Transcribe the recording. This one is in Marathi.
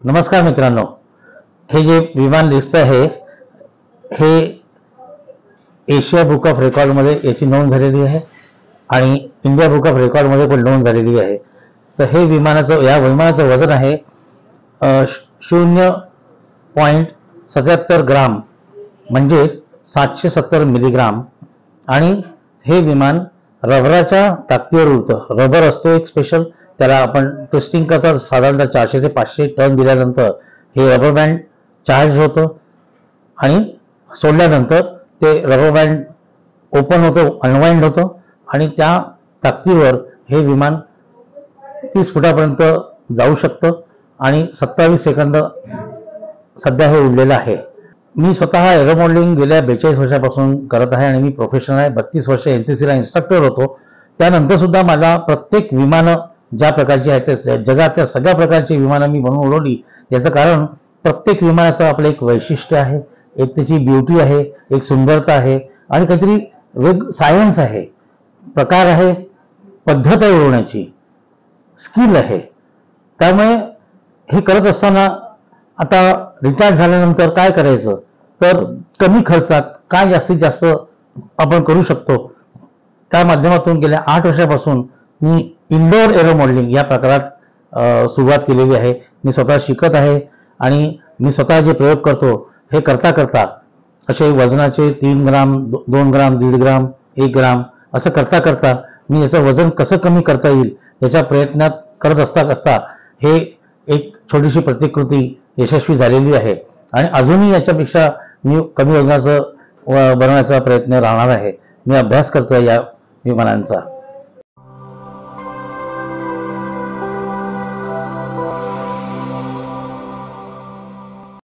नमस्कार मित्रांनो, हे जे विमान दिसत आहे हे एशिया बुक ऑफ रेकॉर्डमध्ये याची नोंद झालेली आहे आणि इंडिया बुक ऑफ रेकॉर्डमध्ये पण नोंद झालेली आहे। तर हे या विमानाचं वजन आहे 0.77 ग्राम म्हणजे 770 मिलीग्राम आणि हे विमान रबराच्या ताकदीवर उडतं। रबर असतो एक स्पेशल, त्याला आपण ट्विस्टिंग करता साधारणतः 400 ते 500 टन दिल्यानंतर हे रबर बँड चार्ज होतं आणि सोडल्यानंतर ते रबर बँड ओपन होतं, अनवाइंड होतं आणि त्या ताकदीवर हे विमान 30 फुटापर्यंत जाऊ शकतं आणि 27 सेकंद सध्या हे उडलेलं आहे। मी स्वतः एरो मॉडेलिंग गेल्या 42 वर्षापासून करत आहे आणि मी प्रोफेशनल आहे। 32 वर्ष NCCला इन्स्ट्रक्टर होतो। त्यानंतर सुद्धा मला प्रत्येक विमानं ज्या प्रकारची आहेत त्या जगातल्या सगळ्या प्रकारची विमानं मी बनवून उडवली। याचं कारण प्रत्येक विमानाचं आपलं एक वैशिष्ट्य आहे, एक त्याची ब्युटी आहे, एक सुंदरता आहे आणि काहीतरी सायन्स आहे, प्रकार आहे, पद्धत आहे उडवण्याची, स्किल आहे। त्यामुळे हे करत असताना आता रिटायर झाल्यानंतर काय करायचं, तर कमी खर्चात काय जास्तीत जास्त आपण करू शकतो, त्या माध्यमातून गेल्या 8 वर्षापासून मी इंडोर एरो मॉडेलिंग या प्रकारात सुरुवात केलेली आहे। मी स्वतः शिकत आहे आणि मी स्वतः जे प्रयोग करतो हे करता करता असे वजनाचे 3 ग्राम 2 ग्राम 1.5 ग्राम 1 ग्राम असं करता करता मी याचं वजन कसं कमी करता येईल याच्या प्रयत्नात करत असता हे एक छोटीशी प्रतिकृती यशस्वी झालेली आहे आणि अजूनही याच्यापेक्षा मी कमी वजनाचं बनवण्याचा प्रयत्न राहणार आहे। मी अभ्यास करतोय या विमानांचा।